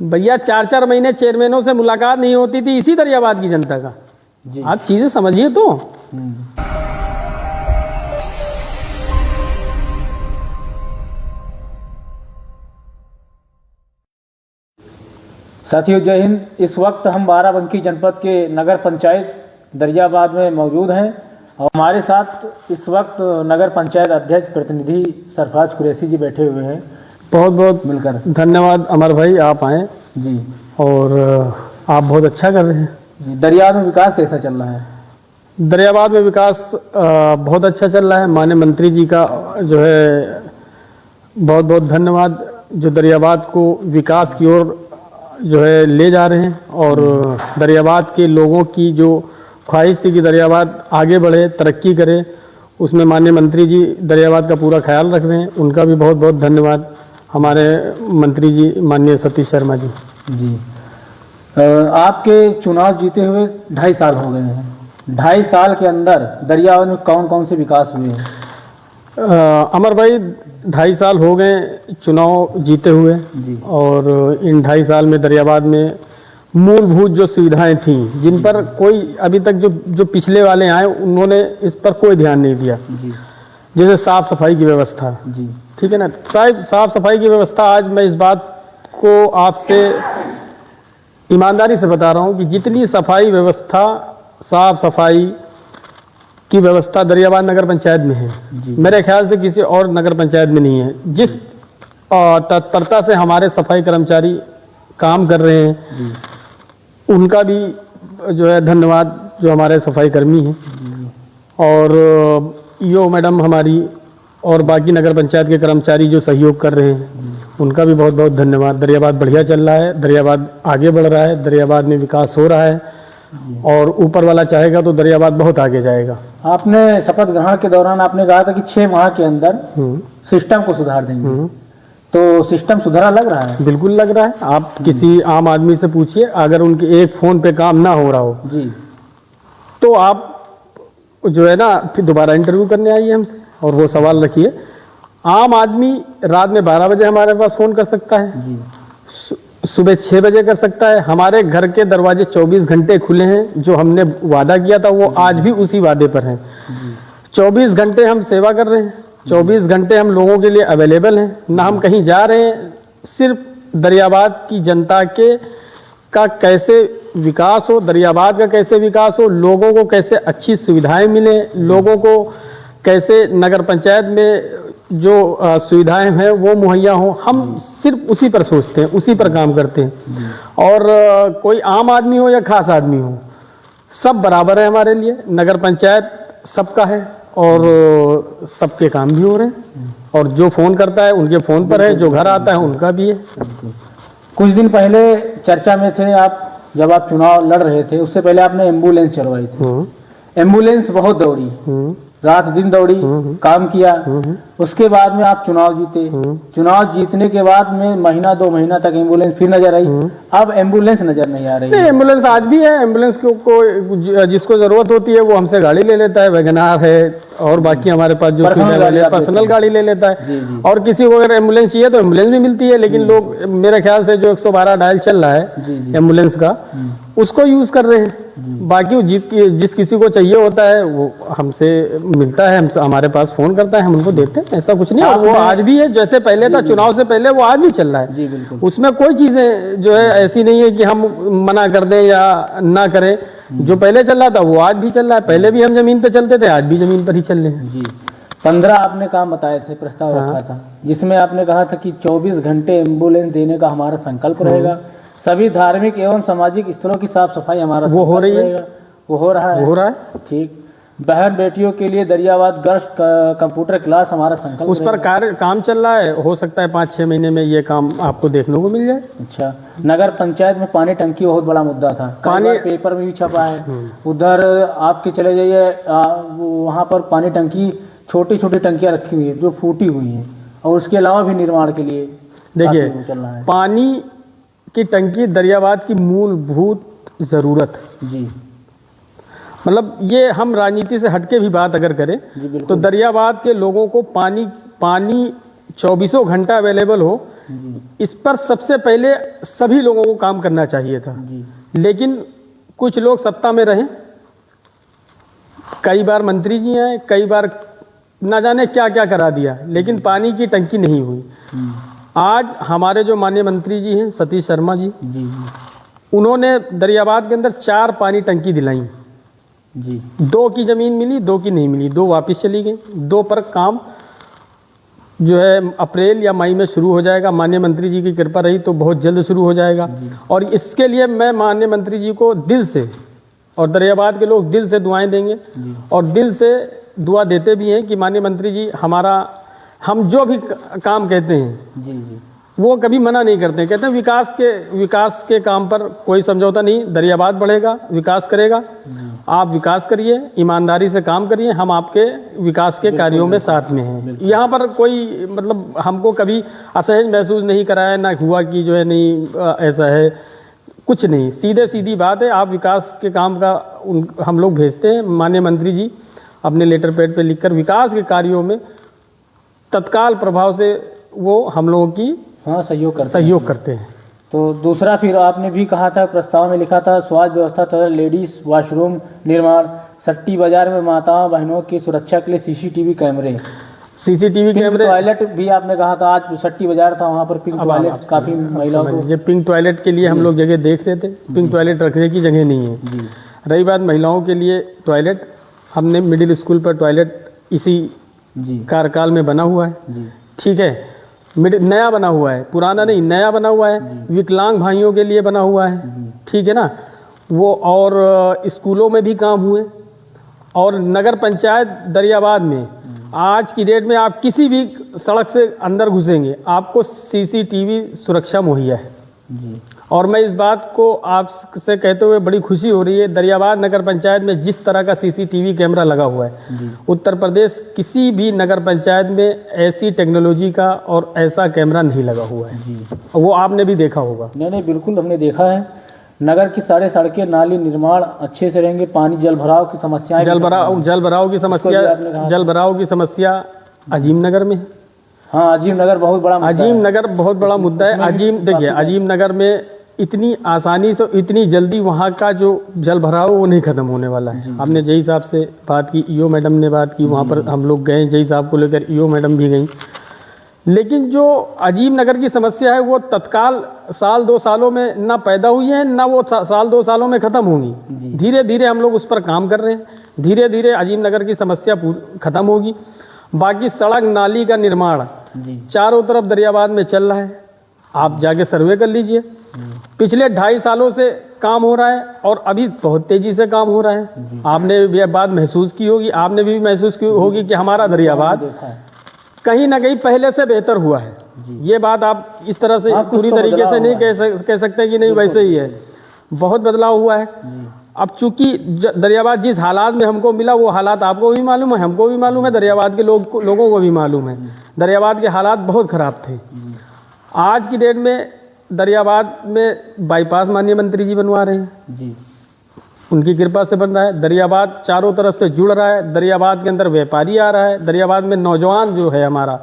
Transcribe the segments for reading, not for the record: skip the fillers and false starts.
भैया 4-4 महीने चेयरमैनों से मुलाकात नहीं होती थी इसी दरियाबाद की जनता का। आप चीजें समझिए तो। साथियों जय हिंद। इस वक्त हम बाराबंकी जनपद के नगर पंचायत दरियाबाद में मौजूद हैं और हमारे साथ इस वक्त नगर पंचायत अध्यक्ष प्रतिनिधि सरफराज कुरैशी जी बैठे हुए हैं। बहुत बहुत मिलकर धन्यवाद अमर भाई, आप आए जी और आप बहुत अच्छा कर रहे हैं जी। दरियाबाद में विकास कैसा चल रहा है? दरियाबाद में विकास बहुत अच्छा चल रहा है। माननीय मंत्री जी का जो है बहुत बहुत धन्यवाद, जो दरियाबाद को विकास की ओर जो है ले जा रहे हैं और दरियाबाद के लोगों की जो ख्वाहिश थी कि दरियाबाद आगे बढ़े, तरक्की करे, उसमें माननीय मंत्री जी दरियाबाद का पूरा ख्याल रख रहे हैं। उनका भी बहुत बहुत धन्यवाद। हमारे मंत्री जी माननीय सतीश शर्मा जी। जी आपके चुनाव जीते हुए 2.5 साल हो गए हैं। 2.5 साल के अंदर दरियाबाद में कौन कौन से विकास हुए हैं? अमर भाई 2.5 साल हो गए चुनाव जीते हुए जी। और इन 2.5 साल में दरियाबाद में मूलभूत जो सुविधाएं थीं जिन पर कोई अभी तक जो पिछले वाले आए उन्होंने इस पर कोई ध्यान नहीं दिया जी। जैसे साफ सफाई की व्यवस्था, जी ठीक है ना साहब, साफ सफाई की व्यवस्था। आज मैं इस बात को आपसे ईमानदारी से बता रहा हूं कि जितनी सफाई व्यवस्था, साफ सफाई की व्यवस्था दरियाबाद नगर पंचायत में है, मेरे ख्याल से किसी और नगर पंचायत में नहीं है। जिस तत्परता से हमारे सफाई कर्मचारी काम कर रहे हैं उनका भी जो है धन्यवाद, जो हमारे सफाई कर्मी हैं और ईओ मैडम हमारी और बाकी नगर पंचायत के कर्मचारी जो सहयोग कर रहे हैं उनका भी बहुत बहुत धन्यवाद। दरियाबाद बढ़िया चल रहा है, दरियाबाद आगे बढ़ रहा है, दरियाबाद में विकास हो रहा है और ऊपर वाला चाहेगा तो दरियाबाद बहुत आगे जाएगा। आपने शपथ ग्रहण के दौरान आपने कहा था कि 6 माह के अंदर सिस्टम को सुधार देंगे, तो सिस्टम सुधारा लग रहा है? बिल्कुल लग रहा है। आप किसी आम आदमी से पूछिए, अगर उनके एक फोन पे काम ना हो रहा हो जी तो आप जो है ना फिर दोबारा इंटरव्यू करने आइए हमसे और वो सवाल रखिए। आम आदमी रात में 12 बजे हमारे पास फोन कर सकता है जी। सुबह 6 बजे कर सकता है। हमारे घर के दरवाजे 24 घंटे खुले हैं। जो हमने वादा किया था वो आज भी उसी वादे पर है। 24 घंटे हम सेवा कर रहे हैं, 24 घंटे हम लोगों के लिए अवेलेबल हैं। ना हम कहीं जा रहे हैं, सिर्फ दरियाबाद की जनता के का कैसे विकास हो, दरियाबाद का कैसे विकास हो, लोगों को कैसे अच्छी सुविधाएं मिले, लोगों को कैसे नगर पंचायत में जो सुविधाएं हैं वो मुहैया हो, हम सिर्फ उसी पर सोचते हैं, उसी पर काम करते हैं। और कोई आम आदमी हो या खास आदमी हो, सब बराबर है हमारे लिए। नगर पंचायत सबका है और सबके काम भी हो रहे हैं और जो फोन करता है उनके फोन पर है, जो घर आता है उनका भी है। कुछ दिन पहले चर्चा में थे आप, जब आप चुनाव लड़ रहे थे उससे पहले आपने एम्बुलेंस चलवाई थी। एम्बुलेंस बहुत दौड़ी, रात दिन दौड़ी, काम किया। उसके बाद में आप चुनाव जीते। चुनाव जीतने के बाद में महीना 2 महीना तक एम्बुलेंस फिर नजर आई। अब एम्बुलेंस नजर नहीं आ रही है। एम्बुलेंस आज भी है। एम्बुलेंस को जिसको जरूरत होती है वो हमसे गाड़ी ले लेता है, वैगनार है और बाकी हमारे पास जो पर्सनल गाड़ी ले लेता है। और किसी को अगर एम्बुलेंस चाहिए तो एम्बुलेंस भी मिलती है। लेकिन लोग मेरे ख्याल से जो 112 डायल चल रहा है एम्बुलेंस का, उसको यूज कर रहे हैं। बाकी जिस किसी को चाहिए होता है वो हमसे मिलता है, हमारे पास फोन करता है, हम उनको देते हैं। ऐसा कुछ नहीं। और वो आज भी है जैसे पहले था, चुनाव से पहले वो आज भी चल रहा है जी। बिल्कुल। उसमें कोई चीजें जो है ऐसी नहीं है कि हम मना कर दें या ना करें। जो पहले चल रहा था वो आज भी चल रहा है। पहले भी हम जमीन पे चलते थे, आज भी जमीन पर ही चल रहे हैं जी। 15 आपने काम बताए थे, प्रस्ताव रखा था जिसमें आपने कहा था कि 24 घंटे एम्बुलेंस देने का हमारा संकल्प रहेगा। सभी धार्मिक एवं सामाजिक स्थलों की साफ सफाई हमारा वो हो रही है, वो हो रहा है। ठीक। बहन बेटियों के लिए दरियाबाद गर्ल्स कंप्यूटर क्लास हमारा संकल्प, उस पर काम चल रहा है। हो सकता है 5-6 महीने में ये काम आपको देखने को मिल जाए। अच्छा। नगर पंचायत में पानी टंकी बहुत बड़ा मुद्दा था, पानी पेपर में भी छपा है। उधर आपके चले जाइए, वहाँ पर पानी टंकी, छोटी छोटी टंकियाँ रखी हुई है जो फूटी हुई है और उसके अलावा भी निर्माण के लिए देखिए पानी की टंकी दरियाबाद की मूलभूत जरूरत जी। मतलब ये हम राजनीति से हटके भी बात अगर करें तो दरियाबाद के लोगों को पानी 24 घंटा अवेलेबल हो, इस पर सबसे पहले सभी लोगों को काम करना चाहिए था। लेकिन कुछ लोग सत्ता में रहे, कई बार मंत्री जी हैं, कई बार ना जाने क्या क्या करा दिया, लेकिन पानी की टंकी नहीं हुई। आज हमारे जो माननीय मंत्री जी हैं सतीश शर्मा जी, उन्होंने दरियाबाद के अंदर 4 पानी टंकी दिलाई जी। 2 की ज़मीन मिली, 2 की नहीं मिली, 2 वापस चली गई। 2 पर काम जो है अप्रैल या मई में शुरू हो जाएगा। माननीय मंत्री जी की कृपा रही तो बहुत जल्द शुरू हो जाएगा। और इसके लिए मैं माननीय मंत्री जी को दिल से, और दरियाबाद के लोग दिल से दुआएं देंगे और दिल से दुआ देते भी हैं कि माननीय मंत्री जी हम जो भी काम कहते हैं वो कभी मना नहीं करते। कहते हैं विकास के काम पर कोई समझौता नहीं, दरियाबाद बढ़ेगा, विकास करेगा, आप विकास करिए, ईमानदारी से काम करिए, हम आपके विकास के कार्यों में साथ में हैं। यहाँ पर कोई मतलब हमको कभी असहज महसूस नहीं कराया, ना हुआ कि जो है नहीं ऐसा है, कुछ नहीं। सीधी बात है, आप विकास के काम का हम लोग भेजते हैं। माननीय मंत्री जी अपने लेटर पैड पे लिखकर विकास के कार्यों में तत्काल प्रभाव से वो हम लोगों की सहयोग करते हैं। तो दूसरा, फिर आपने भी कहा था, प्रस्ताव में लिखा था, स्वास्थ्य व्यवस्था तथा लेडीज वॉशरूम निर्माण, सट्टी बाजार में माताओं बहनों की सुरक्षा के लिए सीसीटीवी कैमरे, टॉयलेट भी आपने कहा था। आज सट्टी बाजार था, वहाँ पर पिंक टॉयलेट काफी महिलाओं को, ये पिंक टॉयलेट के लिए हम लोग जगह देख रहे थे। पिंक टॉयलेट रखने की जगह नहीं है। रही बात महिलाओं के लिए टॉयलेट, हमने मिडिल स्कूल पर टॉयलेट इसी कार्यकाल में बना हुआ है, ठीक है, नया बना हुआ है, पुराना नहीं, नया बना हुआ है। विकलांग भाइयों के लिए बना हुआ है, ठीक है ना वो। और स्कूलों में भी काम हुए। और नगर पंचायत दरियाबाद में आज की डेट में आप किसी भी सड़क से अंदर घुसेंगे, आपको सीसीटीवी सुरक्षा मुहैया है। और मैं इस बात को आपसे कहते हुए बड़ी खुशी हो रही है, दरियाबाद नगर पंचायत में जिस तरह का सीसीटीवी कैमरा लगा हुआ है, उत्तर प्रदेश किसी भी नगर पंचायत में ऐसी टेक्नोलॉजी का और ऐसा कैमरा नहीं लगा हुआ है। वो आपने भी देखा होगा। नहीं, बिल्कुल हमने देखा है। नगर की सारे सड़कें, नाली निर्माण अच्छे से रहेंगे। पानी जल भराव की समस्याएं, जल भराव की समस्या अजीम नगर में है। हाँ, अजीम नगर बहुत बड़ा मुद्दा है। अजीम नगर में इतनी आसानी से, इतनी जल्दी वहाँ का जो जल भराव वो नहीं खत्म होने वाला है। हमने जय साहब से बात की, ईओ मैडम ने बात की, वहाँ पर हम लोग गए, जय साहब को लेकर ईओ मैडम भी गई। लेकिन जो अजीम नगर की समस्या है वो तत्काल साल 2 सालों में ना पैदा हुई है, ना वो साल 2 सालों में खत्म होंगी। धीरे धीरे हम लोग उस पर काम कर रहे हैं। धीरे धीरे अजीम नगर की समस्या खत्म होगी। बाकी सड़क नाली का निर्माण चारों तरफ दरियाबाद में चल रहा है, आप जाके सर्वे कर लीजिए। पिछले 2.5 सालों से काम हो रहा है और अभी बहुत तेजी से काम हो रहा है। आपने ये बात महसूस की होगी, आपने भी महसूस की होगी कि हमारा दरियाबाद कहीं ना कहीं पहले से बेहतर हुआ है। ये बात आप इस तरह से पूरी तरीके से नहीं कह सकते कि नहीं वैसे ही है, बहुत बदलाव हुआ है। अब चूंकि दरियाबाद जिस हालात में हमको मिला वो हालात आपको भी मालूम है, हमको भी मालूम है, दरियाबाद के लोगों को भी मालूम है। दरियाबाद के हालात बहुत ख़राब थे। आज की डेट में दरियाबाद में बाईपास माननीय मंत्री जी बनवा रहे हैं, उनकी कृपा से बन रहा है। दरियाबाद चारों तरफ से जुड़ रहा है। दरियाबाद के अंदर व्यापारी आ रहा है। दरियाबाद में नौजवान जो है हमारा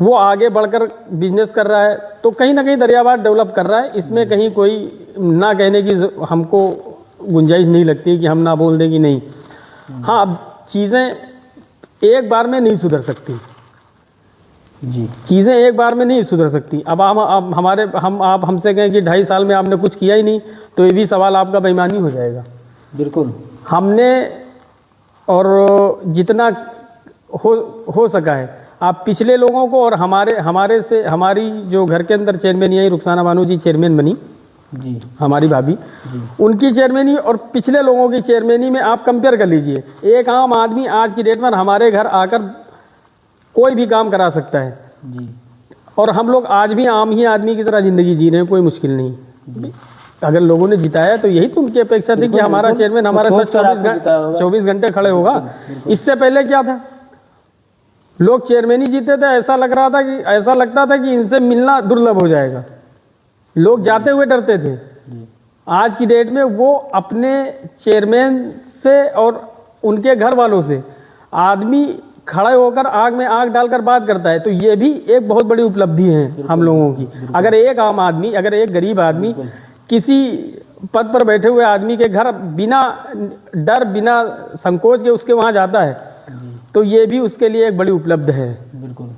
वो आगे बढ़कर बिजनेस कर रहा है। तो कहीं ना कहीं दरियाबाद डेवलप कर रहा है। इसमें कहीं कोई ना कहने की हमको गुंजाइश नहीं लगती कि हम ना बोल दें कि नहीं। हाँ, अब चीज़ें एक बार में नहीं सुधर सकती चीज़ें एक बार में नहीं सुधर सकती। अब आप हमसे कहें कि 2.5 साल में आपने कुछ किया ही नहीं, तो ये भी सवाल आपका बेईमानी हो जाएगा। बिल्कुल हमने और जितना हो सका है, आप पिछले लोगों को और हमारी जो घर के अंदर चेयरमैन आई रुखसाना बानू जी चेयरमैन बनी जी, हमारी भाभी, उनकी चेयरमैनी और पिछले लोगों की चेयरमैनी में आप कंपेयर कर लीजिए। एक आम आदमी आज की डेट में हमारे घर आकर कोई भी काम करा सकता है जी। और हम लोग आज भी आम ही आदमी की तरह जिंदगी जी रहे हैं, कोई मुश्किल नहीं। अगर लोगों ने जिताया तो यही तो उनकी अपेक्षा थी कि हमारा चेयरमैन हमारे साथ 24 घंटे खड़े होगा। इससे पहले क्या था, लोग चेयरमैन ही जीते थे, ऐसा लगता था कि इनसे मिलना दुर्लभ हो जाएगा, लोग जाते हुए डरते थे। आज की डेट में वो अपने चेयरमैन से और उनके घर वालों से आदमी खड़े होकर आग में आग डालकर बात करता है, तो ये भी एक बहुत बड़ी उपलब्धि है हम लोगों की। अगर एक आम आदमी, अगर एक गरीब आदमी किसी पद पर बैठे हुए आदमी के घर बिना डर, बिना संकोच के उसके वहाँ जाता है, तो ये भी उसके लिए एक बड़ी उपलब्ध है। बिल्कुल।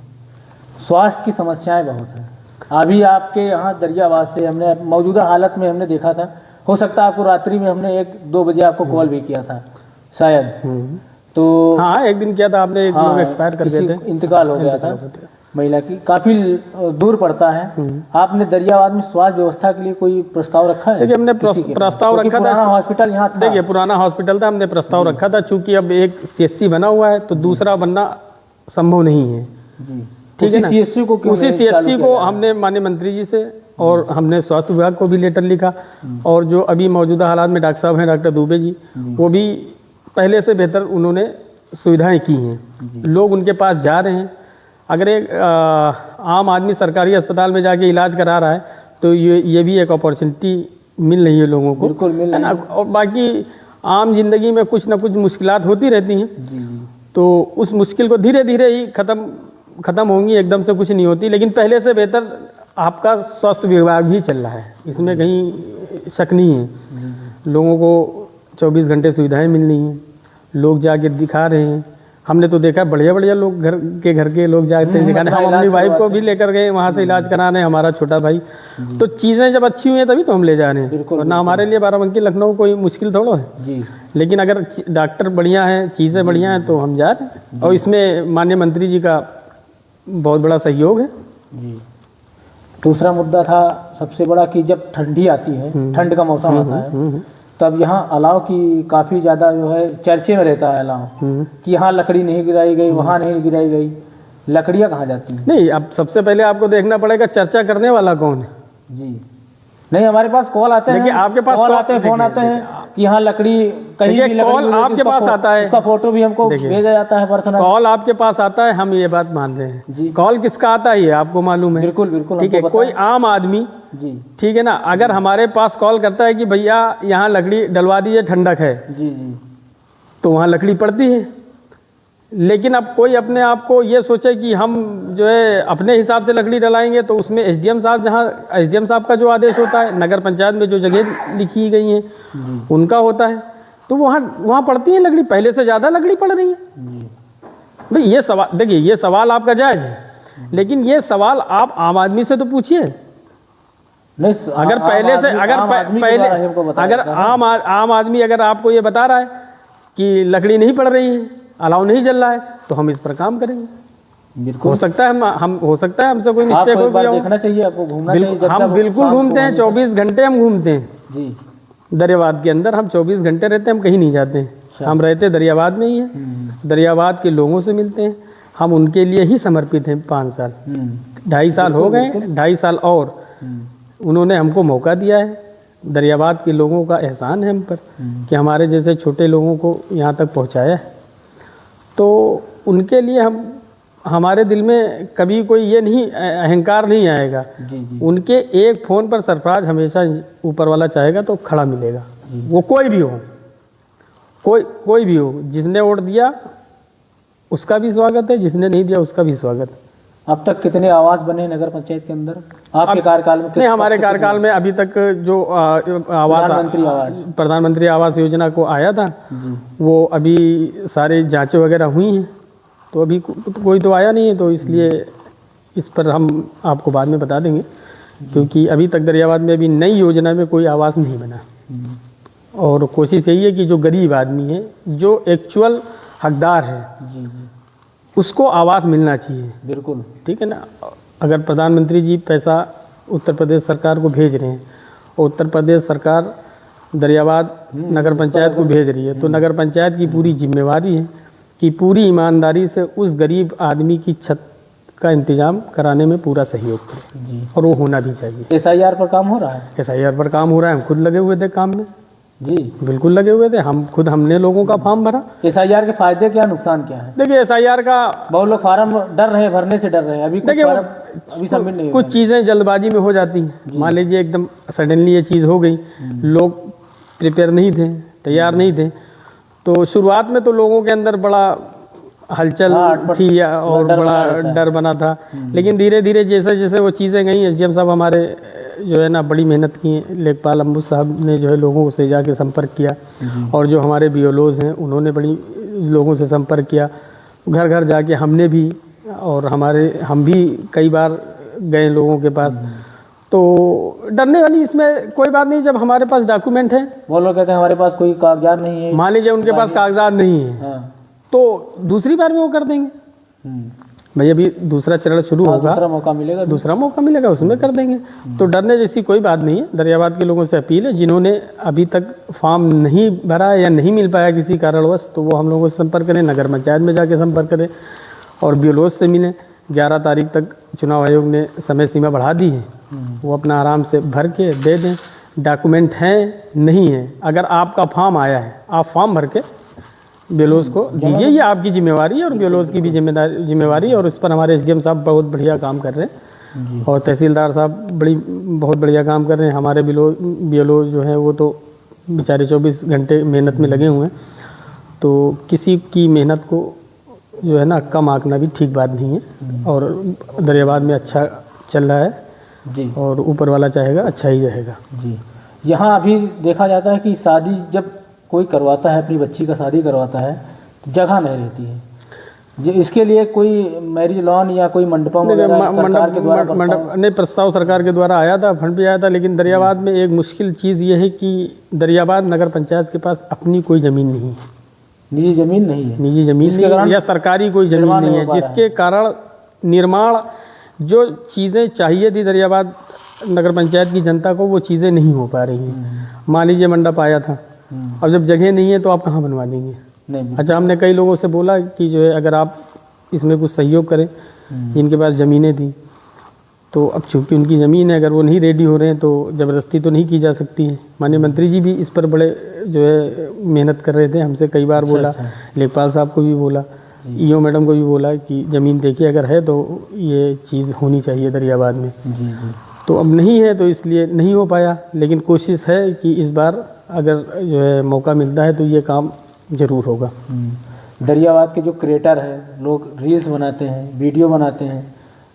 स्वास्थ्य की समस्याएं बहुत हैं। अभी आपके यहाँ दरियावाद से हमने मौजूदा हालत में हमने देखा था, हो सकता है आपको रात्रि में हमने 1-2 बजे आपको कॉल भी किया था शायद, तो हाँ एक दिन किया था आपने, एक लोग एक्सपायर कर गए थे, इंतकाल हो गया था महिला की, काफी दूर पड़ता है। आपने दरियावाद में स्वास्थ्य व्यवस्था के लिए कोई प्रस्ताव रखा है? देखिए हमने प्रस्ताव रखा था, पुराना हॉस्पिटल यहाँ था। देखिए पुराना हॉस्पिटल था, हमने प्रस्ताव रखा था, चूंकि अब एक CHC बना हुआ है तो दूसरा बनना संभव नहीं है। ठीक है ना, CHC को उसी CHC को हमने माननीय मंत्री जी से और हमने स्वास्थ्य विभाग को भी लेटर लिखा, और जो अभी मौजूदा हालात में डॉक्टर साहब हैं, डॉक्टर दुबे जी, वो भी पहले से बेहतर उन्होंने सुविधाएं की हैं। लोग उनके पास जा रहे हैं। अगर एक आम आदमी सरकारी अस्पताल में जाके इलाज करा रहा है तो ये भी एक अपॉर्चुनिटी मिल रही है लोगों को, बिल्कुल मिल है ना। और बाकी आम जिंदगी में कुछ ना कुछ मुश्किलात होती रहती हैं, तो उस मुश्किल को धीरे धीरे ही खत्म होंगी, एकदम से कुछ नहीं होती। लेकिन पहले से बेहतर आपका स्वास्थ्य विभाग भी चल रहा है, इसमें कहीं शक नहीं है। लोगों को 24 घंटे सुविधाएं मिल रही हैं, लोग जाके दिखा रहे हैं। हमने तो देखा बढ़िया बढ़िया लोग घर के लोग जाते हैं दिखाने। हम अपनी वाइफ को भी लेकर गए वहाँ से इलाज कराने, हमारा छोटा भाई। तो चीज़ें जब अच्छी हुई हैं तभी तो हम ले जा रहे हैं, वरना हमारे लिए बाराबंकी लखनऊ कोई मुश्किल थोड़ा है। लेकिन अगर डॉक्टर बढ़िया हैं, चीज़ें बढ़िया हैं तो हम जा रहे हैं, और इसमें माननीय मंत्री जी का बहुत बड़ा सहयोग है। दूसरा मुद्दा था सबसे बड़ा कि जब ठंडी आती है, ठंड का मौसम आता है, तब यहाँ अलाव की काफ़ी ज़्यादा जो है चर्चे में रहता है अलाव, कि यहाँ लकड़ी नहीं गिराई गई, वहाँ नहीं गिराई गई। लकड़ियाँ कहाँ जाती हैं? नहीं, अब सबसे पहले आपको देखना पड़ेगा चर्चा करने वाला कौन है। जी नहीं, हमारे पास कॉल आते हैं, आपके पास कॉल आते हैं, फोन आते हैं कि यहाँ लकड़ी कहीं भी कॉल आपके पास आता है, उसका फोटो भी हमको भेजा जाता है पर्सनल। कॉल आपके पास आता है, हम ये बात मान रहे हैं। कॉल किसका आता है ये आपको मालूम है? बिल्कुल बिल्कुल, ठीक है। कोई आम आदमी, जी ठीक है ना, अगर हमारे पास कॉल करता है कि भैया यहाँ लकड़ी डलवा दीजिए, ठंडक है, जी जी, तो वहाँ लकड़ी पड़ती है। लेकिन अब कोई अपने आप को ये सोचे कि हम जो है अपने हिसाब से लकड़ी डलाएंगे, तो उसमें SDM साहब, जहाँ SDM साहब का जो आदेश होता है, नगर पंचायत में जो जगह लिखी गई हैं उनका होता है, तो वहाँ पड़ती है लकड़ी, पहले से ज़्यादा लकड़ी पड़ रही है। भाई ये सवाल, देखिए ये सवाल आपका जायज़ है, लेकिन ये सवाल आप आम आदमी से तो पूछिए। नहीं, अगर पहले से अगर आम आदमी अगर आपको ये बता रहा है कि लकड़ी नहीं पड़ रही है, अलाव नहीं जल रहा है, तो हम इस पर काम करेंगे। बिल्कुल हो सकता है हो सकता है हमसे कोई मिस्टेक हो गया, देखना चाहिए आपको, घूमना चाहिए। हम बिल्कुल घूमते हैं, 24 घंटे हम घूमते हैं जी। दरियावाद के अंदर हम 24 घंटे रहते हैं, हम कहीं नहीं जाते हैं। हम रहते दरियावाद में ही हैं, दरियावाद के लोगों से मिलते हैं, हम उनके लिए ही समर्पित हैं। 5 साल 2.5 साल हो गए, 2.5 साल और उन्होंने हमको मौका दिया है। दरियावाद के लोगों का एहसान है हम पर कि हमारे जैसे छोटे लोगों को यहाँ तक पहुँचाया है। तो उनके लिए हमारे दिल में कभी कोई ये नहीं अहंकार नहीं आएगा। जी। उनके एक फ़ोन पर सरफराज हमेशा ऊपर वाला चाहेगा तो खड़ा मिलेगा, वो कोई भी हो, कोई भी हो। जिसने वोट दिया उसका भी स्वागत है, जिसने नहीं दिया उसका भी स्वागत है। अब तक कितने आवास बने नगर पंचायत के अंदर आपके कार्यकाल में? नहीं, हमारे कार्यकाल में अभी तक जो प्रधानमंत्री आवास योजना को आया था, वो अभी सारे जांचें वगैरह हुई हैं, तो अभी कोई तो आया नहीं है, तो इसलिए इस पर हम आपको बाद में बता देंगे, क्योंकि अभी तक दरियावाद में अभी नई योजना में कोई आवास नहीं बना। और कोशिश यही है कि जो गरीब आदमी है, जो एक्चुअल हकदार है, उसको आवास मिलना चाहिए। बिल्कुल, ठीक है ना। अगर प्रधानमंत्री जी पैसा उत्तर प्रदेश सरकार को भेज रहे हैं और उत्तर प्रदेश सरकार दरियावाद नगर पंचायत को भेज रही है, तो नगर पंचायत की पूरी जिम्मेवारी है कि पूरी ईमानदारी से उस गरीब आदमी की छत का इंतजाम कराने में पूरा सहयोग करें, और वो होना भी चाहिए। SIR पर काम हो रहा है? SIR पर काम हो रहा है, हम खुद लगे हुए थे काम में। जी बिल्कुल लगे हुए थे, हमने लोगों का फॉर्म भरा। SIR के फायदे क्या, नुकसान क्या है? देखिए SIR का बहुत लोग फार्म डर रहे हैं, भरने से डर रहे हैं। अभी सबमिट नहीं, कुछ चीज़ें जल्दबाजी में हो जाती हैं। मान लीजिए एकदम सडनली ये चीज़ हो गई, लोग प्रिपेयर नहीं थे, तैयार नहीं थे, तो शुरुआत में तो लोगों के अंदर बड़ा हलचल अटपट थी और डर बना बड़ा रहता है। डर बना था। लेकिन धीरे धीरे जैसे जैसे वो चीज़ें गई, एसडीएम साहब हमारे जो है ना बड़ी मेहनत की, लेखपाल अम्बू साहब ने जो है लोगों से जाके संपर्क किया, और जो हमारे बीएलओज हैं उन्होंने बड़ी लोगों से संपर्क किया, घर घर जाके हमने भी, और हम भी कई बार गए लोगों के पास। तो डरने वाली इसमें कोई बात नहीं, जब हमारे पास डॉक्यूमेंट है। वो लोग कहते हैं हमारे पास कोई कागजात नहीं है, मान लीजिए उनके पास कागजात नहीं है, हाँ। तो दूसरी बार में वो कर देंगे भाई, अभी दूसरा चरण शुरू होगा, दूसरा मौका मिलेगा, उसमें कर देंगे। तो डरने जैसी कोई बात नहीं है। दरियाबाद के लोगों से अपील है, जिन्होंने अभी तक फॉर्म नहीं भरा है या नहीं मिल पाया किसी कारणवश, तो वो हम लोगों से संपर्क करें, नगर पंचायत में जाके संपर्क करें और बीएलओ से मिलें। 11 तारीख तक चुनाव आयोग ने समय सीमा बढ़ा दी है, वो अपना आराम से भर के दे दें। डॉक्यूमेंट हैं नहीं है, अगर आपका फॉर्म आया है, आप फॉर्म भर के बीएलओज को दीजिए, ये आपकी जिम्मेवारी है और बीएलओज की भी जिम्मेवारी है। और इस पर हमारे एसडीएम साहब बहुत बढ़िया काम कर रहे हैं और तहसीलदार साहब बहुत बढ़िया काम कर रहे हैं। हमारे बीएलओ जो हैं वो तो बेचारे 24 घंटे मेहनत में लगे हुए हैं, तो किसी की मेहनत को जो है ना कम आंकना भी ठीक बात नहीं है। और दरियाबाद में अच्छा चल रहा है जी, और ऊपर वाला चाहेगा अच्छा ही रहेगा जी। यहाँ अभी देखा जाता है कि शादी जब कोई करवाता है, अपनी बच्ची का शादी करवाता है, तो जगह नहीं रहती है। जो इसके लिए कोई मैरिज लॉन या कोई मंडपम वगैरह सरकार के द्वारा बनता है? नहीं, प्रस्ताव सरकार के द्वारा आया था, फंड भी आया था, लेकिन दरियाबाद में एक मुश्किल चीज़ ये है कि दरियाबाद नगर पंचायत के पास अपनी कोई ज़मीन नहीं है, निजी जमीन नहीं है, निजी जमीन जिसके नहीं है कारण या सरकारी कोई जमीन निर्माण नहीं नहीं है, हो पा रहा जिसके कारण निर्माण जो चीज़ें चाहिए थी दरियाबाद नगर पंचायत की जनता को, वो चीज़ें नहीं हो पा रही हैं। मान लीजिए मंडप आया था, अब जब जगह नहीं है तो आप कहाँ बनवा देंगे? नहीं। अच्छा, हमने कई लोगों से बोला कि जो है अगर आप इसमें कुछ सहयोग करें, जिनके पास ज़मीनें थी, तो अब चूंकि उनकी ज़मीन है, अगर वो नहीं रेडी हो रहे हैं तो ज़बरदस्ती तो नहीं की जा सकती है। माननीय मंत्री जी भी इस पर बड़े जो है मेहनत कर रहे थे, हमसे कई बार बोला, लेखपाल साहब को भी बोला, ईओ मैडम को भी बोला कि ज़मीन देखिए अगर है तो ये चीज़ होनी चाहिए दरियाबाद में। जी। तो अब नहीं है तो इसलिए नहीं हो पाया, लेकिन कोशिश है कि इस बार अगर जो है मौका मिलता है तो ये काम ज़रूर होगा। दरियाबाद के जो क्रिएटर हैं, लोग रील्स बनाते हैं, वीडियो बनाते हैं,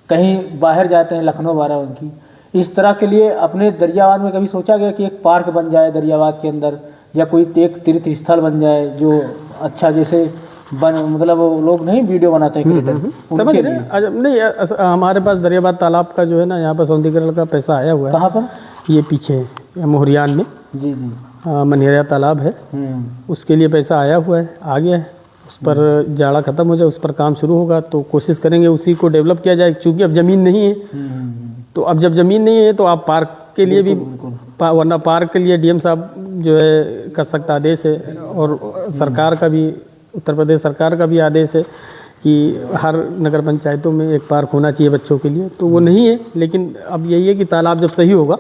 कहीं बाहर जाते हैं, लखनऊ बाराबंकी, इस तरह के लिए अपने दरियाबाद में कभी सोचा गया कि एक पार्क बन जाए दरियाबाद के अंदर, या कोई एक तीर्थ स्थल बन जाए जो अच्छा, जैसे मतलब वो लोग नहीं वीडियो बनाते हैं क्रिएटर, समझ रहे हैं? नहीं, हमारे पास दरियाबाद तालाब का जो है ना यहाँ पर सौंदर्यीकरण का पैसा आया हुआ है। कहाँ पर? ये पीछे मोहरियान में जी जी, मनिहरा तालाब है, उसके लिए पैसा आया हुआ है, आ गया है। उस पर जाड़ा खत्म हो जाए, उस पर काम शुरू होगा तो कोशिश करेंगे उसी को डेवलप किया जाए। चूँकि अब ज़मीन नहीं है, तो अब जब ज़मीन नहीं है तो आप पार्क के लिए भी, वरना पार्क के लिए डीएम साहब जो है कर सकता आदेश है, और सरकार का भी, उत्तर प्रदेश सरकार का भी आदेश है कि हर नगर पंचायतों में एक पार्क होना चाहिए बच्चों के लिए, तो वो नहीं है। लेकिन अब यही है कि तालाब जब सही होगा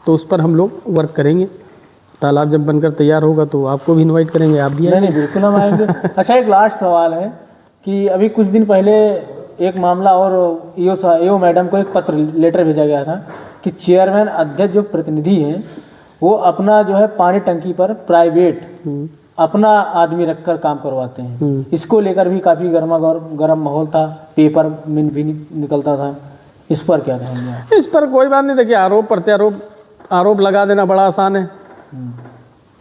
तो उस पर हम लोग वर्क करेंगे। तालाब जब बनकर तैयार होगा तो आपको भी इनवाइट करेंगे, आप भी नहीं, बिल्कुल हम आएंगे। अच्छा, एक लास्ट सवाल है कि अभी कुछ दिन पहले एक मामला और ईओ मैडम को एक पत्र लेटर भेजा गया था कि चेयरमैन अध्यक्ष जो प्रतिनिधि हैं वो अपना जो है पानी टंकी पर प्राइवेट अपना आदमी रखकर काम करवाते हैं। इसको लेकर भी काफ़ी गर्म माहौल था, पेपर में भी निकलता था। इस पर क्या कहेंगे? इस पर कोई बात नहीं। देखिए, आरोप प्रत्यारोप लगा देना बड़ा आसान है।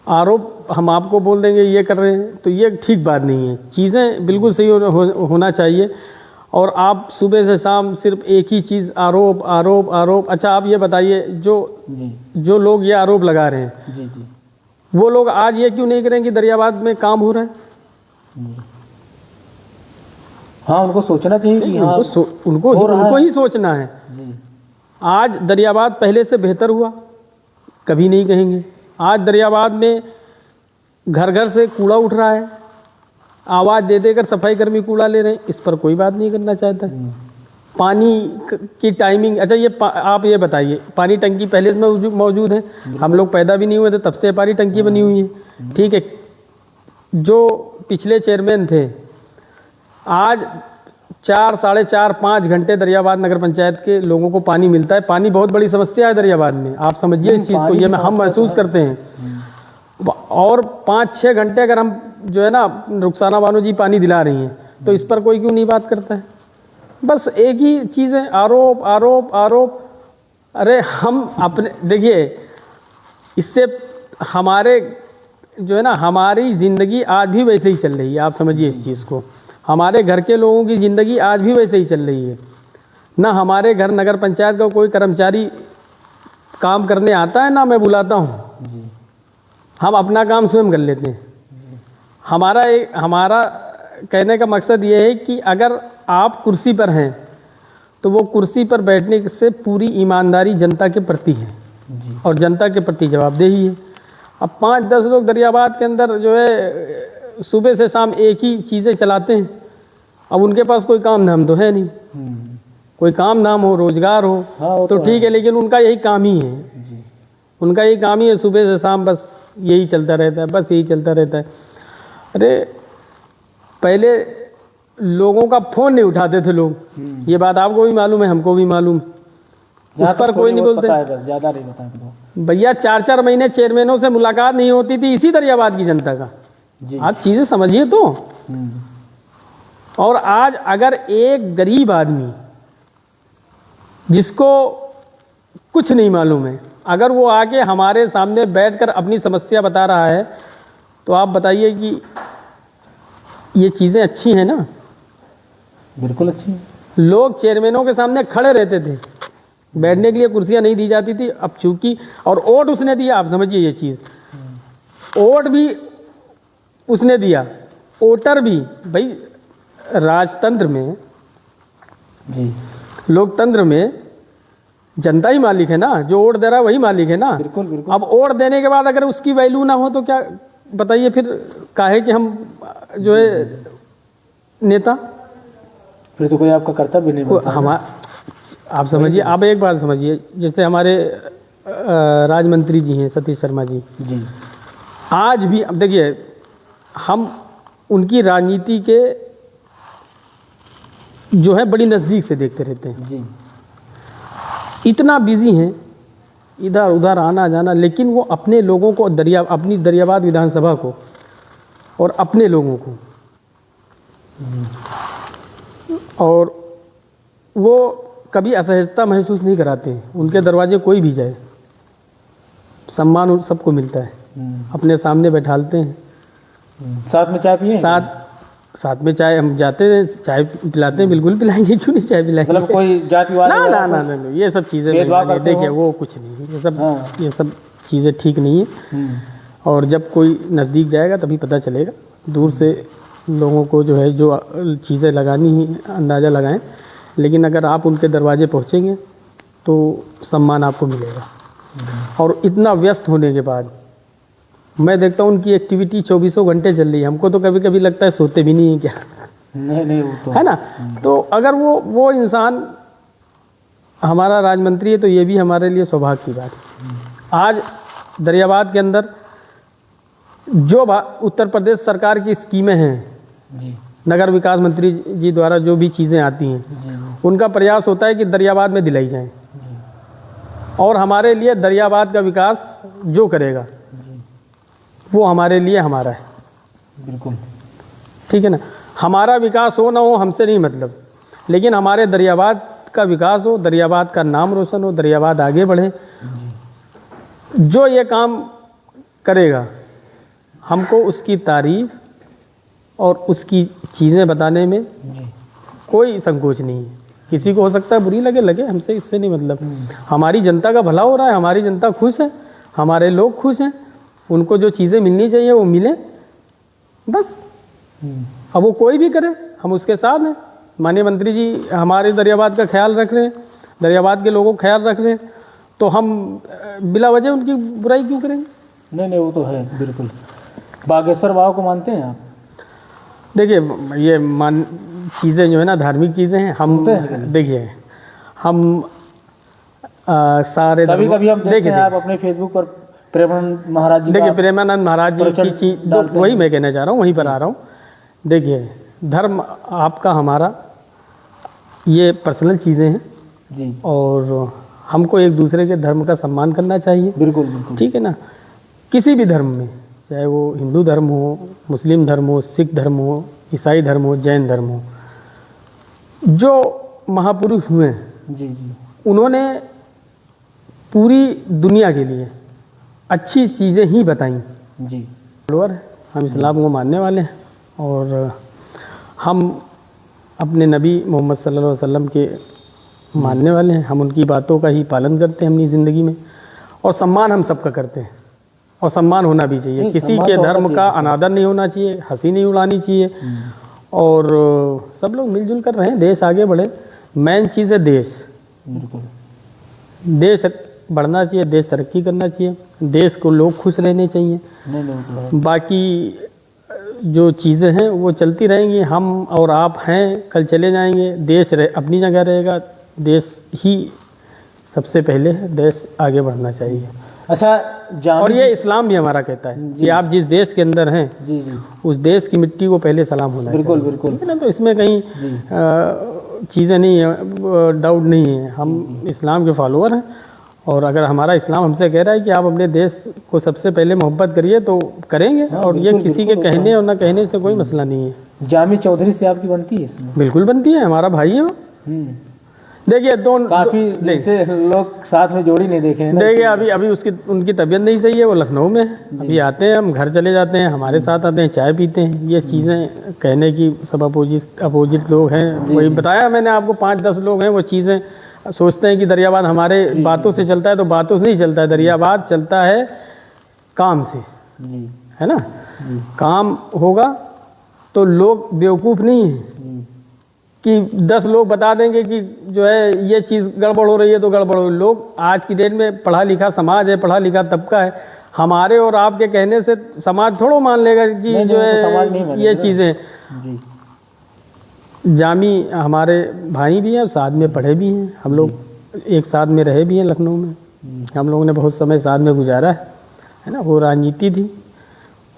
आरोप हम आपको बोल देंगे ये कर रहे हैं, तो ये ठीक बात नहीं है। चीज़ें बिल्कुल सही होना चाहिए। और आप सुबह से शाम सिर्फ एक ही चीज़ आरोप आरोप आरोप। अच्छा, आप ये बताइए, जो लोग ये आरोप लगा रहे हैं, जी जी, वो लोग आज ये क्यों नहीं करें कि दरियाबाद में काम हो रहा है? हाँ, उनको सोचना चाहिए कि हाँ, उनको ही सोचना है। आज दरियाबाद पहले से बेहतर हुआ, कभी नहीं कहेंगे। आज दरियाबाद में घर घर से कूड़ा उठ रहा है, आवाज़ दे देकर सफाई कर्मी कूड़ा ले रहे हैं, इस पर कोई बात नहीं करना चाहता है। पानी की टाइमिंग, अच्छा ये आप ये बताइए, पानी टंकी पहले से मौजूद है, हम लोग पैदा भी नहीं हुए थे तब से पानी टंकी बनी हुई है, ठीक है। जो पिछले चेयरमैन थे, आज 4, साढ़े 4, 5 घंटे दरियाबाद नगर पंचायत के लोगों को पानी मिलता है। पानी बहुत बड़ी समस्या है दरियाबाद में, आप समझिए इस चीज़ को, ये हम महसूस करते हैं। और 5-6 घंटे अगर हम जो है ना रुखसाना बानो जी पानी दिला रही हैं, तो इस पर कोई क्यों नहीं बात करता है? बस एक ही चीज़ है, आरोप आरोप आरोप। अरे हम अपने देखिए, इससे हमारे जो है ना, हमारी ज़िंदगी आज भी वैसे ही चल रही है। आप समझिए इस चीज़ को, हमारे घर के लोगों की ज़िंदगी आज भी वैसे ही चल रही है। ना हमारे घर नगर पंचायत का कोई कर्मचारी काम करने आता है, ना मैं बुलाता हूँ। हम अपना काम स्वयं कर लेते हैं। हमारा कहने का मकसद ये है कि अगर आप कुर्सी पर हैं तो वो कुर्सी पर बैठने से पूरी ईमानदारी जनता के प्रति है और जनता के प्रति जवाबदेही है। अब 5-10 लोग दरियाबाद के अंदर जो है सुबह से शाम एक ही चीज़ें चलाते हैं। अब उनके पास कोई काम धाम तो है नहीं, कोई काम धाम हो, रोजगार हो, हाँ, तो ठीक है, लेकिन उनका यही काम ही है। उनका यही काम ही है, सुबह से शाम बस यही चलता रहता है, बस यही चलता रहता है। अरे पहले लोगों का फ़ोन नहीं उठाते थे लोग, ये बात आपको भी मालूम है, हमको भी मालूम। उस पर कोई नहीं बोलते। ज़्यादा नहीं बताया भैया 4-4 महीने चेयरमैनों से मुलाकात नहीं होती थी इसी दरियाबाद की जनता का। आप चीज़ें समझिए तो। और आज अगर एक गरीब आदमी जिसको कुछ नहीं मालूम है, अगर वो आके हमारे सामने बैठकर अपनी समस्या बता रहा है, तो आप बताइए कि ये चीज़ें अच्छी हैं ना? बिल्कुल अच्छी है। लोग चेयरमैनों के सामने खड़े रहते थे, बैठने के लिए कुर्सियां नहीं दी जाती थी। अब चूंकि और वोट उसने दिया, आप समझिए ये चीज़, वोट भी उसने दिया, वोटर भी। भाई राजतंत्र में, लोकतंत्र में जनता ही मालिक है ना, जो वोट दे रहा है वही मालिक है ना। बिल्कुल बिल्कुल। अब वोट देने के बाद अगर उसकी वैल्यू ना हो तो क्या बताइए फिर काहे कि हम जो है नेता, फिर तो कोई आपका कर्तव्य नहीं बनता। आप समझिए, आप एक बात समझिए, जैसे हमारे राज्य मंत्री जी हैं सतीश शर्मा जी, आज भी अब देखिए हम उनकी राजनीति के जो है बड़ी नज़दीक से देखते रहते हैं। इतना बिजी हैं, इधर उधर आना जाना, लेकिन वो अपने लोगों को अपनी दरियाबाद विधानसभा को और अपने लोगों को, और वो कभी असहजता महसूस नहीं कराते हैं। उनके दरवाजे कोई भी जाए, सम्मान सबको मिलता है, अपने सामने बैठालते हैं। साथ में चाय पिए? साथ में चाय, हम जाते हैं, चाय पिलाते हैं, बिल्कुल पिलाएंगे, क्यों नहीं चाय पिलाएंगे। मतलब कोई जातिवाद ना, ये सब चीज़ें देखिए वो कुछ नहीं, ये सब चीज़ें ठीक नहीं है। और जब कोई नज़दीक जाएगा तभी पता चलेगा। दूर से लोगों को जो है जो चीज़ें लगानी ही अंदाज़ा लगाएं, लेकिन अगर आप उनके दरवाजे पहुँचेंगे तो सम्मान आपको मिलेगा। और इतना व्यस्त होने के बाद मैं देखता हूँ उनकी एक्टिविटी 24 घंटे चल रही है। हमको तो कभी कभी लगता है सोते भी नहीं है क्या? नहीं वो तो है ना। तो अगर वो इंसान हमारा राजमंत्री है तो ये भी हमारे लिए सौभाग्य की बात है। आज दरियाबाद के अंदर जो उत्तर प्रदेश सरकार की स्कीमें हैं, नगर विकास मंत्री जी द्वारा जो भी चीज़ें आती हैं, उनका प्रयास होता है कि दरियाबाद में दिलाई जाएं। और हमारे लिए दरियाबाद का विकास जो करेगा वो हमारे लिए हमारा है। बिल्कुल ठीक है ना। हमारा विकास हो ना हो हमसे नहीं मतलब, लेकिन हमारे दरियाबाद का विकास हो, दरियाबाद का नाम रोशन हो, दरियाबाद आगे बढ़े। जो ये काम करेगा हमको उसकी तारीफ और उसकी चीज़ें बताने में कोई संकोच नहीं है। किसी को हो सकता है बुरी लगे, हमसे इससे नहीं मतलब। हमारी जनता का भला हो रहा है, हमारी जनता खुश है, हमारे लोग खुश हैं, उनको जो चीज़ें मिलनी चाहिए वो मिले, बस। अब वो कोई भी करे, हम उसके साथ हैं। माननीय मंत्री जी हमारे दरियाबाद का ख्याल रख रहे हैं, दरियाबाद के लोगों का ख्याल रख रहे हैं, तो हम बिला वजह उनकी बुराई क्यों करेंगे? नहीं वो तो है। बिल्कुल। बागेश्वर बाबा को मानते हैं आप? देखिए ये चीज़ें जो है ना, धार्मिक चीज़ें हैं। हम देखिए हम सारे कभी हम देखते हैं आप अपने फेसबुक पर प्रेमानंद महाराज जी, देखिए प्रेमानंद महाराज जी की चीज, वही मैं कहना चाह रहा हूँ, वहीं पर आ रहा हूँ। देखिए धर्म आपका हमारा ये पर्सनल चीज़ें हैं जी, और हमको एक दूसरे के धर्म का सम्मान करना चाहिए। बिल्कुल बिल्कुल। ठीक है ना। किसी भी धर्म में, चाहे वो हिंदू धर्म हो, मुस्लिम धर्म हो, सिख धर्म हो, ईसाई धर्म हो, जैन धर्म हो, जो महापुरुष हुए हैं जी जी उन्होंने पूरी दुनिया के लिए अच्छी चीज़ें ही बताई। जी फॉलोअर हैं, हम इस्लाम को मानने वाले हैं और हम अपने नबी मोहम्मद सल्लल्लाहु अलैहि वसल्लम के मानने वाले हैं। हम उनकी बातों का ही पालन करते हैं अपनी ज़िंदगी में और सम्मान हम सबका करते हैं और सम्मान होना भी चाहिए। नहीं, किसी सम्मान के तो होना धर्म का चाहिए। अनादर नहीं होना चाहिए, हंसी नहीं उड़ानी चाहिए और सब लोग मिलजुल कर रहें, देश आगे बढ़े। मेन चीज़ है देश, बिल्कुल देश बढ़ना चाहिए, देश तरक्की करना चाहिए, देश को लोग खुश रहने चाहिए। नहीं नहीं तो बाकी जो चीज़ें हैं वो चलती रहेंगी, हम और आप हैं, कल चले जाएंगे, देश अपनी जगह रहेगा, देश ही सबसे पहले है, देश आगे बढ़ना चाहिए। अच्छा जामी और ये इस्लाम भी हमारा कहता है कि आप जिस देश के अंदर हैं जी जी उस देश की मिट्टी को पहले सलाम होना बिल्कुल चाहिए। बिल्कुल ठीक है ना, तो इसमें कहीं जी चीज़ें नहीं है, डाउट नहीं है, हम इस्लाम के फॉलोअर हैं और अगर हमारा इस्लाम हमसे कह रहा है कि आप अपने देश को सबसे पहले मोहब्बत करिए तो करेंगे और ये बिल्कुल, किसी के बिल्कुल कहने और ना कहने से कोई मसला नहीं है। जामी चौधरी से आपकी बनती है इसमें? बिल्कुल बनती है, हमारा भाई है वो। हम्म, देखिए काफी दिन से लोग साथ में जोड़ी नहीं देखे हैं ना। देखिए अभी उसकी उनकी तबीयत नहीं सही है, वो लखनऊ में है। अभी आते हैं, हम घर चले जाते हैं, हमारे साथ आते हैं, चाय पीते हैं। ये चीज़ें कहने की सब अपोजिट लोग हैं, वही बताया मैंने आपको, 5-10 लोग हैं, वो चीज़ें सोचते हैं कि दरियाबाद हमारे बातों से चलता है, तो बातों से नहीं चलता है, दरियाबाद चलता है काम से, जी है ना। काम होगा तो लोग बेवकूफ़ नहीं हैं कि 10 लोग बता देंगे कि जो है ये चीज़ गड़बड़ हो रही है तो गड़बड़ हो रही है। लोग आज की डेट में पढ़ा लिखा समाज है, पढ़ा लिखा तबका है, हमारे और आपके कहने से समाज थोड़ा मान लेगा कि नहीं, जो वो तो समाज नहीं है मानेगा ये ना। चीज़ें। जी जामी हमारे भाई भी हैं, साथ में पढ़े भी हैं, हम लोग एक साथ में रहे भी हैं लखनऊ में, हम लोगों ने बहुत समय साथ में गुजारा है ना। वो राजनीति थी,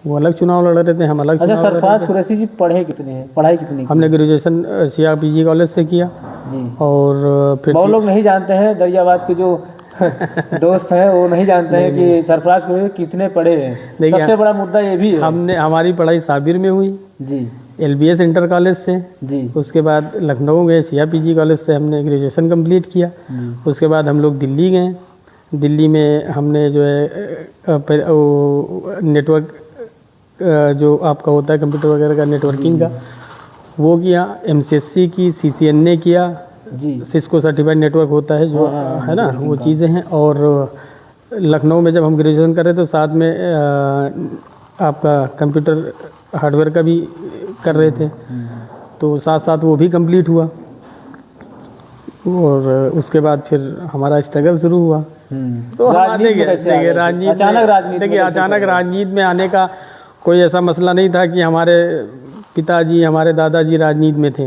वो अलग चुनाव लड़ रहे थे, हम अलग अच्छा चुनाव लड़ रहे सरफराज थे। कुरैशी जी पढ़े कितने हैं, पढ़ाई कितनी की? हमने ग्रेजुएशन सिया पीजी कॉलेज से किया जी और फिर बहुत लोग नहीं जानते हैं, दरियाबाद के जो दोस्त हैं वो नहीं जानते हैं कि सरफराज कुरैशी कितने पढ़े हैं। देखिए, सबसे बड़ा मुद्दा ये भी है। हमारी पढ़ाई साबिर में हुई, जी LBS इंटर कॉलेज से, जी उसके बाद लखनऊ गए, सिया पीजी कॉलेज से हमने ग्रेजुएशन कंप्लीट किया। उसके बाद हम लोग दिल्ली गए, दिल्ली में हमने जो है नेटवर्क जो आपका होता है कंप्यूटर वगैरह का, नेटवर्किंग का वो किया, MCSC की, CCNA किया, जी सिस्को सर्टिफाइड नेटवर्क होता है जो है ना, वो चीज़ें हैं। और लखनऊ में जब हम ग्रेजुएशन कर रहे तो साथ में आपका कंप्यूटर हार्डवेयर का भी कर रहे थे, तो साथ साथ वो भी कंप्लीट हुआ। और उसके बाद फिर हमारा स्ट्रगल शुरू हुआ। तो हम राजनीति आते में गए, कैसे आ देखिए गए? राजनीति अचानक राजनीति में देखिए कैसे अचानक चले? राजनीति में आने का कोई ऐसा मसला नहीं था कि हमारे पिताजी हमारे दादाजी राजनीति में थे।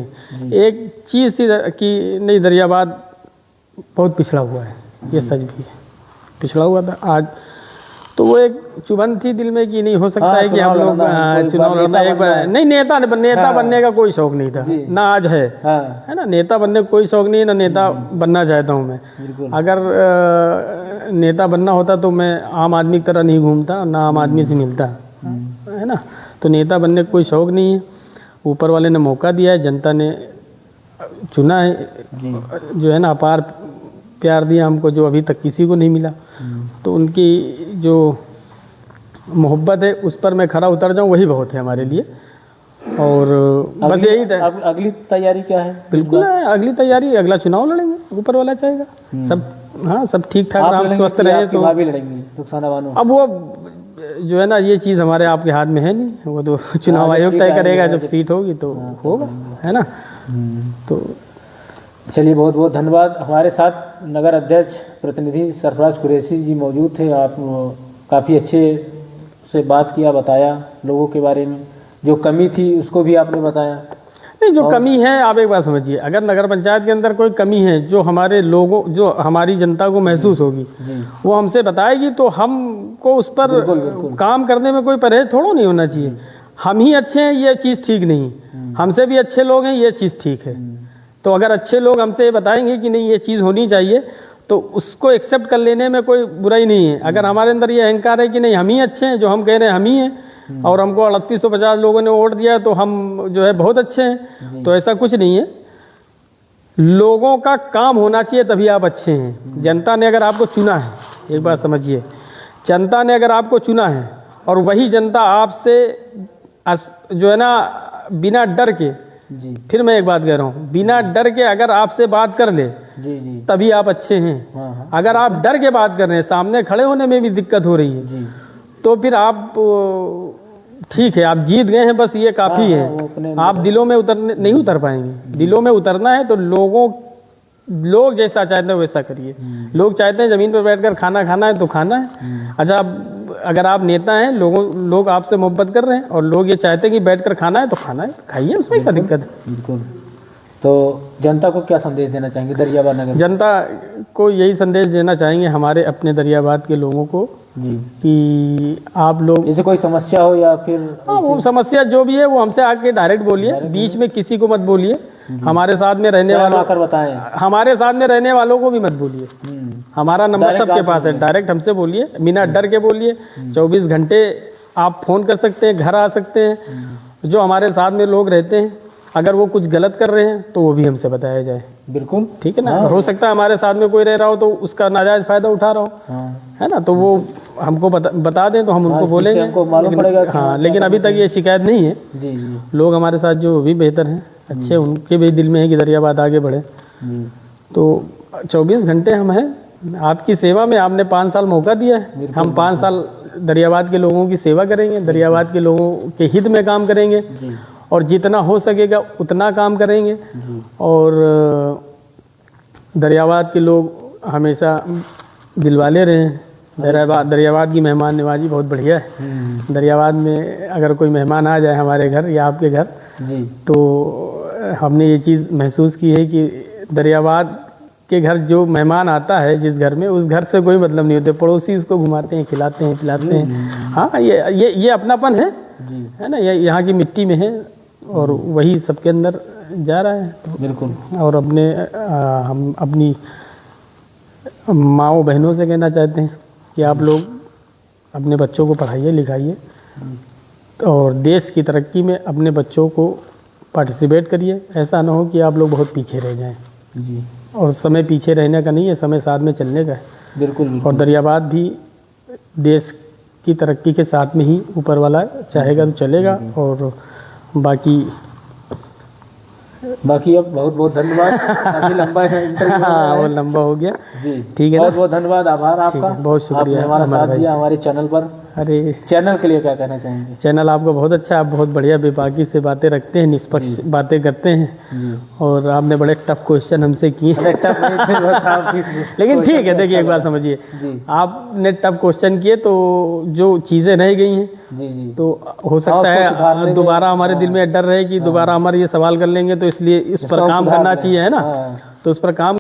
एक चीज़ थी कि नहीं, दरियाबाद बहुत पिछड़ा हुआ है, ये सच भी है, पिछड़ा हुआ था। आज तो वो एक चुभन थी दिल में कि नहीं हो सकता हाँ, है कि हम लोग चुनाव लड़ना एक बार नहीं, नेता बनने का कोई शौक नहीं था ना, आज है हाँ है ना। नेता बनने का कोई शौक नहीं है ना, नेता बनना चाहता हूँ मैं। बिल्कुल अगर नेता बनना होता तो मैं आम आदमी की तरह नहीं घूमता, ना आम आदमी से मिलता, है ना। तो नेता बनने का कोई शौक नहीं है, ऊपर वाले ने मौका दिया है, जनता ने चुना है, जी जो है ना अपार प्यार दिया हमको, जो अभी तक किसी को नहीं मिला। तो उनकी जो मोहब्बत है उस पर मैं खरा उतर जाऊं, वही बहुत है हमारे लिए। और बस यही था। अगली तैयारी क्या है? बिल्कुल है, अगली तैयारी, अगला चुनाव लड़ेंगे, ऊपर वाला चाहेगा सब। हाँ, सब ठीक ठाक आप रहा, लड़ेंगे स्वस्थ कि रहे आपकी तो। भाभी लड़ेंगी रुखसाना बानो? अब वो जो है ना, ये चीज़ हमारे आपके हाथ में है नहीं, वो तो चुनाव आयोग तय करेगा, जब सीट होगी तो होगा, है ना। तो चलिए बहुत बहुत धन्यवाद। हमारे साथ नगर अध्यक्ष प्रतिनिधि सरफराज कुरैशी जी मौजूद थे। आप काफ़ी अच्छे से बात किया, बताया लोगों के बारे में, जो कमी थी उसको भी आपने बताया। नहीं, जो कमी है, आप एक बात समझिए, अगर नगर पंचायत के अंदर कोई कमी है जो हमारे लोगों, जो हमारी जनता को महसूस होगी, वो हमसे बताएगी, तो हमको उस पर काम करने में कोई परहेज थोड़ा नहीं होना चाहिए। हम ही अच्छे हैं ये चीज़ ठीक नहीं, हमसे भी अच्छे लोग हैं ये चीज़ ठीक है। तो अगर अच्छे लोग हमसे ये बताएंगे कि नहीं ये चीज़ होनी चाहिए, तो उसको एक्सेप्ट कर लेने में कोई बुराई नहीं है। अगर हमारे अंदर ये अहंकार है कि नहीं हम ही अच्छे हैं, जो हम कह रहे हैं हम ही हैं, और हमको 3850 लोगों ने वोट दिया तो हम जो है बहुत अच्छे हैं। तो ऐसा कुछ नहीं है, लोगों का काम होना चाहिए तभी आप अच्छे हैं। जनता ने अगर आपको चुना है, एक बात समझिए, जनता ने अगर आपको चुना है और वही जनता आपसे जो है ना बिना डर के, जी फिर मैं एक बात कह रहा हूँ, बिना डर के अगर आपसे बात कर ले जी जी तभी आप अच्छे हैं। हाँ हाँ अगर आप डर के बात कर रहे हैं, सामने खड़े होने में भी दिक्कत हो रही है, जी तो फिर आप ठीक है, आप जीत गए हैं, बस ये काफ़ी हाँ, है। वो अपने आप दिलों में नहीं उतर पाएंगे। दिलों में उतरना है तो लोग जैसा चाहते हैं वैसा करिए। लोग चाहते हैं ज़मीन पर बैठकर खाना खाना है तो खाना है। अच्छा, अगर आप नेता हैं, लोग आपसे मोहब्बत कर रहे हैं और लोग ये चाहते हैं कि बैठकर खाना है तो खाना है, खाइए, उसमें क्या दिक्कत है। बिल्कुल। तो जनता को क्या संदेश देना चाहेंगे दरियाबाद नगर? जनता को यही संदेश देना चाहेंगे, हमारे अपने दरियाबाद के लोगों को, जी कि आप लोग जैसे कोई समस्या हो या फिर हाँ, वो समस्या जो भी है वो हमसे आके डायरेक्ट बोलिए, बीच में किसी को मत बोलिए। हमारे साथ में रहने वालों आकर बताएं। हमारे साथ में रहने वालों को भी मत बोलिए। हमारा नंबर Direct सबके आप पास है, डायरेक्ट हमसे बोलिए, बिना डर के बोलिए। 24 घंटे आप फोन कर सकते हैं, घर आ सकते हैं। जो हमारे साथ में लोग रहते हैं, अगर वो कुछ गलत कर रहे हैं तो वो भी हमसे बताया जाए। बिल्कुल ठीक है ना। हो सकता है हमारे साथ में कोई रह रहा हो तो उसका नाजायज फायदा उठा रहा हो, हाँ है ना, तो वो हमको बता दें तो हम उनको बोलेंगे। हमको मालूम लेकिन- पड़ेगा कि हाँ, लेकिन अभी तक ये शिकायत नहीं है। जी जी लोग हमारे साथ जो भी बेहतर हैं, अच्छे, उनके भी दिल में है कि दरियाबाद आगे बढ़े। जी तो 24 घंटे हम हैं आपकी सेवा में। आपने 5 साल मौका दिया है, हम 5 साल दरियाबाद के लोगों की सेवा करेंगे, दरियाबाद के लोगों के हित में काम करेंगे जी और जितना हो सकेगा उतना काम करेंगे। जी और दरियाबाद के लोग हमेशा दिलवाले रहे हैं। दरियाबाद की मेहमान नवाजी बहुत बढ़िया है। दरियाबाद में अगर कोई मेहमान आ जाए हमारे घर या आपके घर, जी तो हमने ये चीज़ महसूस की है कि दरियाबाद के घर जो मेहमान आता है, जिस घर में, उस घर से कोई मतलब नहीं होते, पड़ोसी उसको घुमाते हैं, खिलाते हैं, पिलाते हैं। हाँ, ये अपनापन है, जी है ना, ये यहाँ की मिट्टी में है और वही सबके अंदर जा रहा है। तो बिल्कुल। और हम अपनी माँओं बहनों से कहना चाहते हैं कि आप लोग अपने बच्चों को पढ़ाइए लिखाइए और देश की तरक्की में अपने बच्चों को पार्टिसिपेट करिए। ऐसा ना हो कि आप लोग बहुत पीछे रह जाएं। जी और समय पीछे रहने का नहीं है, समय साथ में चलने का है। बिल्कुल और बिल्कुल। दरियाबाद भी देश की तरक्की के साथ में ही ऊपर वाला चाहेगा तो चलेगा। और बाकी अब बहुत बहुत धन्यवाद। काफी लंबा है इंटरव्यू। हाँ, वो लंबा हो गया। जी ठीक है ना? बहुत बहुत धन्यवाद, आभार आपका। है, बहुत शुक्रिया आपने हमारा हमारे साथ भाई। दिया हमारे चैनल पर। अरे, चैनल के लिए क्या कहना चाहेंगे? चैनल आपका बहुत अच्छा, आप बहुत बढ़िया बेबाकी से बातें रखते हैं, निष्पक्ष बातें करते हैं। जी और आपने बड़े टफ क्वेश्चन हमसे किए। टफ नहीं थे, बस आपकी लेकिन ठीक है, देखिए एक बात समझिए, जी आपने टफ क्वेश्चन किए तो जो चीज़ें रह गई हैं जी जी तो हो सकता उसको सुधारने है में- दोबारा हमारे दिल में डर रहे कि दोबारा हमारे ये सवाल कर लेंगे, तो इसलिए इस पर काम करना चाहिए, है ना। हाँ। तो उस पर काम